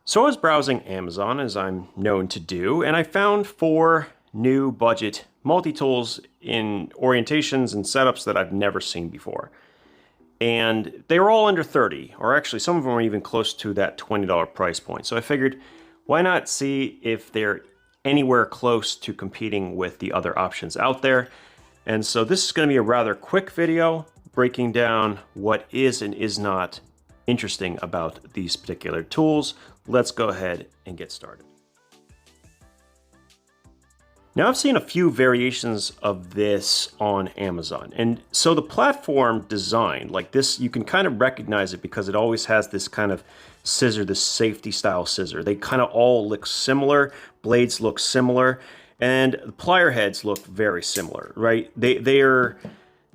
So I was browsing Amazon, as I'm known to do, and I found 4 new budget multi-tools in orientations and setups that I've never seen before. And they were all under 30, or actually some of them were even close to that $20 price point. So I figured, why not see if they're anywhere close to competing with the other options out there. And so this is going to be a rather quick video breaking down what is and is not interesting about these particular tools. Let's go ahead and get started. Now I've seen a few variations of this on Amazon, and so the platform design like this, you can kind of recognize it because it always has this kind of scissor, this safety style scissor. They kind of all look similar, blades look similar, and the plier heads look very similar, right? They are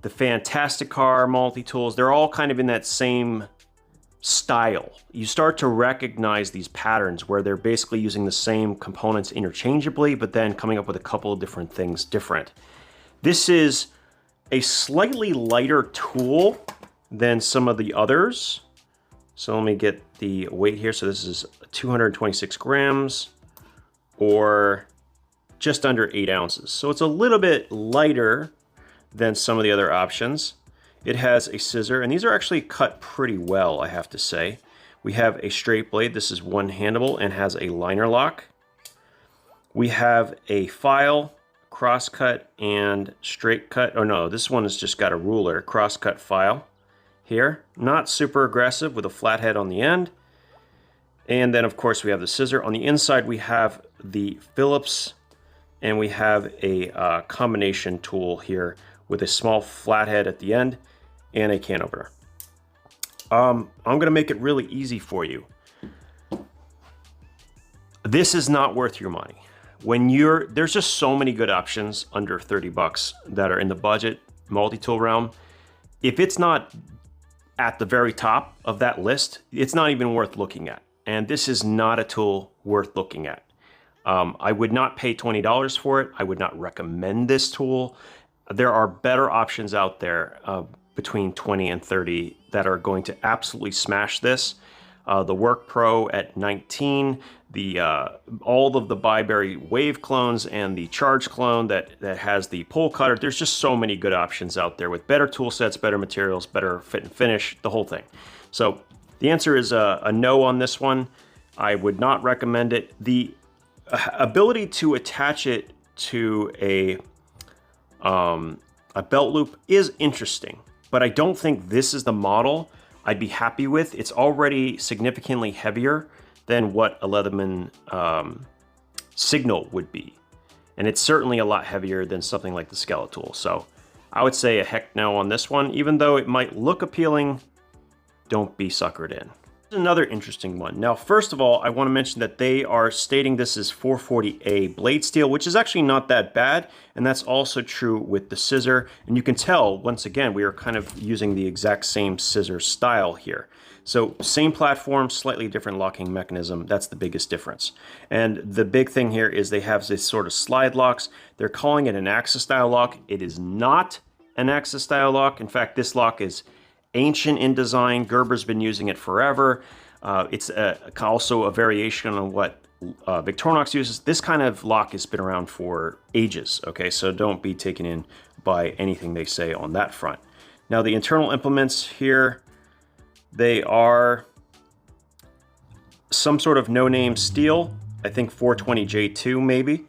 the Fantastic Car multi-tools. They're all kind of in that same style. You start to recognize these patterns where they're basically using the same components interchangeably, but then coming up with a couple of different things different. This is a slightly lighter tool than some of the others. So let me get the weight here. So this is 226 grams or just under 8 ounces. So it's a little bit lighter than some of the other options. It has a scissor, and these are actually cut pretty well, I have to say. We have a straight blade. This is one-handable and has a liner lock. We have a file, cross-cut, and straight cut. Oh no, this one has just got a ruler, cross-cut file here. Not super aggressive with a flat head on the end. And then, of course, we have the scissor. On the inside, we have the Phillips, and we have a combination tool here with a small flathead at the end and a can opener. I'm gonna make it really easy for you. This is not worth your money. There's just so many good options under 30 bucks that are in the budget multi-tool realm. If it's not at the very top of that list, it's not even worth looking at. And this is not a tool worth looking at. I would not pay $20 for it. I would not recommend this tool. There are better options out there between 20 and 30 that are going to absolutely smash this. The Work Pro at 19, all of the Byberry Wave clones and the Charge clone that has the pole cutter. There's just so many good options out there with better tool sets, better materials, better fit and finish, the whole thing. So the answer is a no on this one. I would not recommend it. The ability to attach it to a belt loop is interesting, but I don't think this is the model I'd be happy with. It's already significantly heavier than what a Leatherman Signal would be. And it's certainly a lot heavier than something like the Skeletool. So I would say a heck no on this one. Even though it might look appealing, don't be suckered in. Another interesting one. Now, first of all, I want to mention that they are stating this is 440A blade steel, which is actually not that bad. And that's also true with the scissor. And you can tell, once again, we are kind of using the exact same scissor style here. So same platform, slightly different locking mechanism. That's the biggest difference. And the big thing here is they have this sort of slide locks. They're calling it an axis style lock. It is not an axis style lock. In fact, this lock is ancient in design. Gerber's been using it forever. It's also a variation on what Victorinox uses. This kind of lock has been around for ages, okay? So don't be taken in by anything they say on that front. Now the internal implements here, they are some sort of no-name steel. I think 420J2 maybe.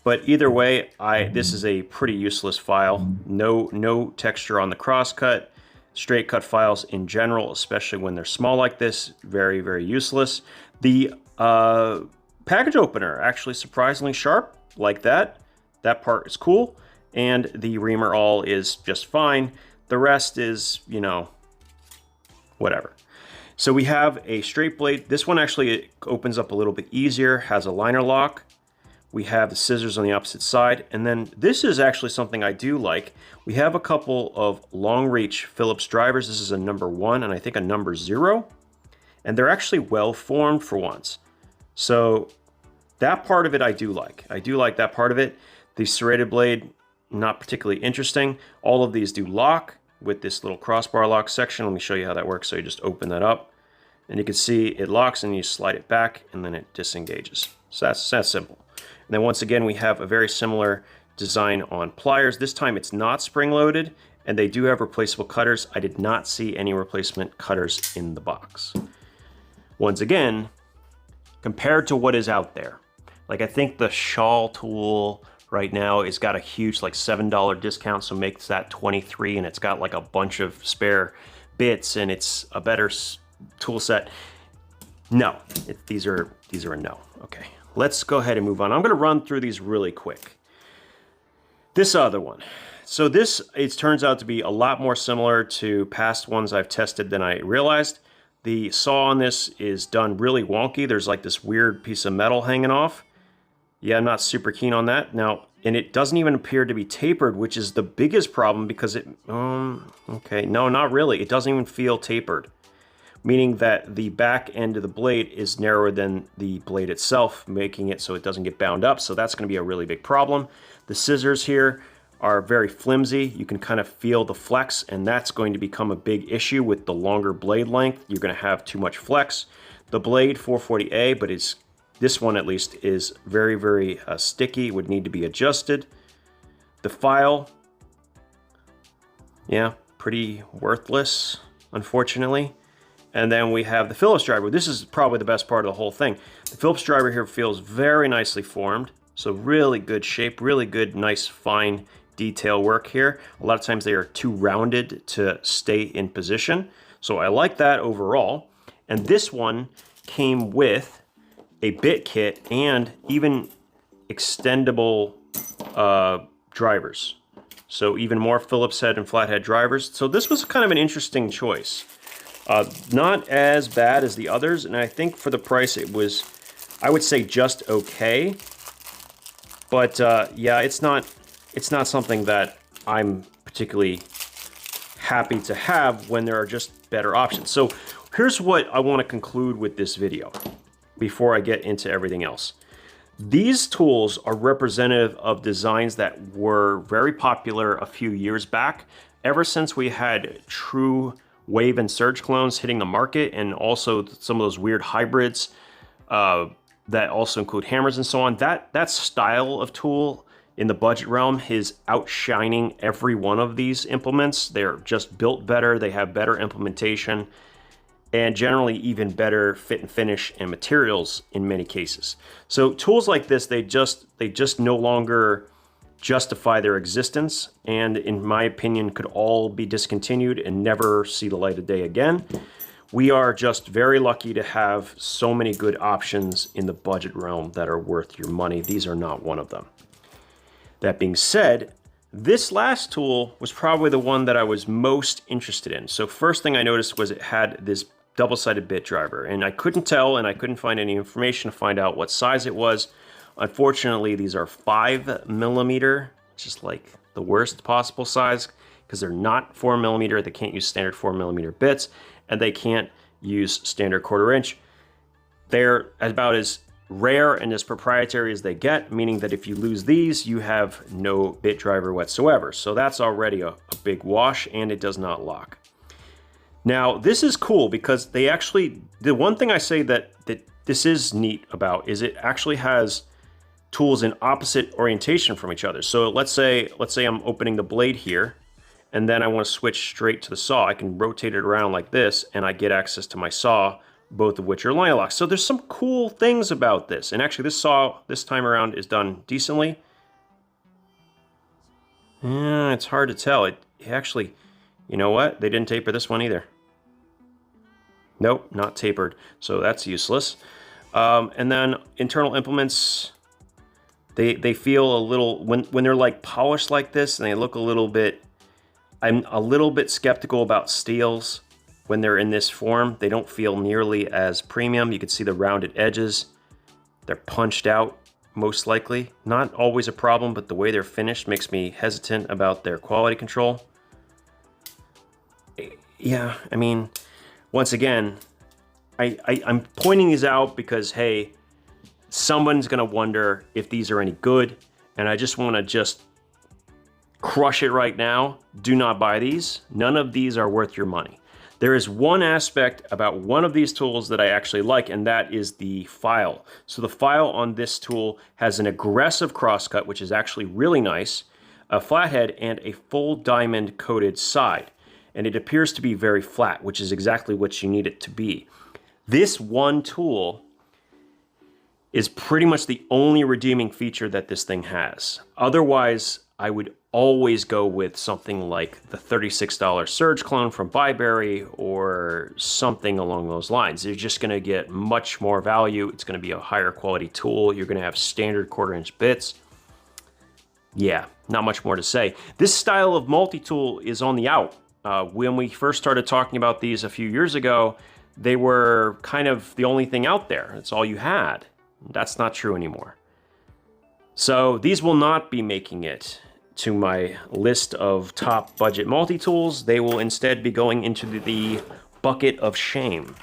But either way, this is a pretty useless file. No texture on the crosscut. Straight cut files in general, especially when they're small like this, very, very useless. The package opener, actually surprisingly sharp, like that. That part is cool. And the reamer all is just fine. The rest is, you know, whatever. So we have a straight blade. This one actually opens up a little bit easier, has a liner lock. We have the scissors on the opposite side. And then this is actually something I do like. We have a couple of long reach Phillips drivers. This is a number 1 and I think a number 0. And they're actually well formed for once. So that part of it I do like. I do like that part of it. The serrated blade, not particularly interesting. All of these do lock with this little crossbar lock section. Let me show you how that works. So you just open that up And you can see it locks and you slide it back and then it disengages. So that's simple. And then once again, we have a very similar design on pliers. This time it's not spring-loaded, and they do have replaceable cutters. I did not see any replacement cutters in the box. Once again, compared to what is out there, like I think the shawl tool right now has got a huge like $7 discount, so makes that $23, and it's got like a bunch of spare bits and it's a better tool set. No, these are a no. Okay, let's go ahead and move on. I'm gonna run through these really quick. This other one. So this, it turns out to be a lot more similar to past ones I've tested than I realized. The saw on this is done really wonky. There's like this weird piece of metal hanging off. Yeah, I'm not super keen on that. Now, and it doesn't even appear to be tapered, which is the biggest problem because it, okay, no, not really. It doesn't even feel tapered, meaning that the back end of the blade is narrower than the blade itself, making it so it doesn't get bound up. So that's gonna be a really big problem. The scissors here are very flimsy. You can kind of feel the flex, and that's going to become a big issue with the longer blade length. You're gonna have too much flex. The blade 440A, but this one at least is very, very sticky, would need to be adjusted. The file, yeah, pretty worthless, unfortunately. And then we have the Phillips driver. This is probably the best part of the whole thing. The Phillips driver here feels very nicely formed. So really good shape, really good, nice, fine detail work here. A lot of times they are too rounded to stay in position. So I like that overall. And this one came with a bit kit and even extendable drivers. So even more Phillips head and flathead drivers. So this was kind of an interesting choice. Not as bad as the others, and I think for the price it was, I would say, just okay. But yeah, it's not something that I'm particularly happy to have when there are just better options. So here's what I want to conclude with this video before I get into everything else. These tools are representative of designs that were very popular a few years back, ever since we had true wave and surge clones hitting the market, and also some of those weird hybrids that also include hammers and so on. That style of tool in the budget realm is outshining every one of these implements. They're just built better, they have better implementation, and generally even better fit and finish and materials in many cases. So tools like this, they just no longer justify their existence, and in my opinion could all be discontinued and never see the light of day again. We are just very lucky to have so many good options in the budget realm that are worth your money. These are not one of them. That being said, this last tool was probably the one that I was most interested in. So first thing I noticed was it had this double-sided bit driver, and I couldn't tell, and I couldn't find any information to find out what size it was. Unfortunately, these are 5mm, which is like the worst possible size because they're not 4mm. They can't use standard 4mm bits, and they can't use standard 1/4 inch. They're about as rare and as proprietary as they get, meaning that if you lose these, you have no bit driver whatsoever. So that's already a big wash, and it does not lock. Now, this is cool because they actually, the one thing I say that this is neat about is it actually has tools in opposite orientation from each other. So let's say I'm opening the blade here, and then I want to switch straight to the saw. I can rotate it around like this, and I get access to my saw, both of which are line locks. So there's some cool things about this. And actually this saw this time around is done decently. Yeah, it's hard to tell. It actually, you know what? They didn't taper this one either. Nope, not tapered. So that's useless. And then internal implements, they feel a little, when they're like polished like this, and they look a little bit, I'm a little bit skeptical about steels when they're in this form. They don't feel nearly as premium. You can see the rounded edges. They're punched out, most likely. Not always a problem, but the way they're finished makes me hesitant about their quality control. Yeah, I mean, once again, I'm pointing these out because, hey, someone's gonna wonder if these are any good, and I just wanna crush it right now. Do not buy these. None of these are worth your money. There is one aspect about one of these tools that I actually like, and that is the file. So the file on this tool has an aggressive crosscut, which is actually really nice, a flathead, and a full diamond coated side. And it appears to be very flat, which is exactly what you need it to be. This one tool is pretty much the only redeeming feature that this thing has. Otherwise, I would always go with something like the $36 Surge clone from Byberry or something along those lines. You're just gonna get much more value. It's gonna be a higher quality tool. You're gonna have standard 1/4" bits. Yeah, not much more to say. This style of multi-tool is on the out. When we first started talking about these a few years ago, they were kind of the only thing out there. It's all you had. That's not true anymore. So these will not be making it to my list of top budget multi-tools. They will instead be going into the bucket of shame.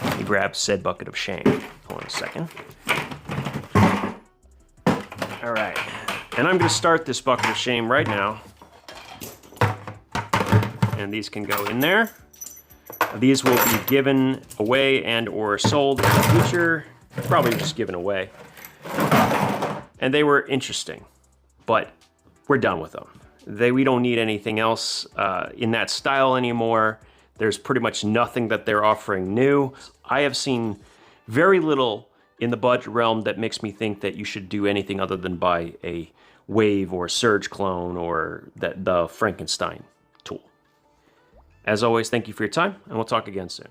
Let me grab said bucket of shame. Hold on a second. All right, and I'm gonna start this bucket of shame right now. And these can go in there. These will be given away and or sold in the future. Probably just given away. And they were interesting, but we're done with them. We don't need anything else in that style anymore. There's pretty much nothing that they're offering new. I have seen very little in the budget realm that makes me think that you should do anything other than buy a Wave or Surge clone or the Frankenstein tool. As always, thank you for your time, and we'll talk again soon.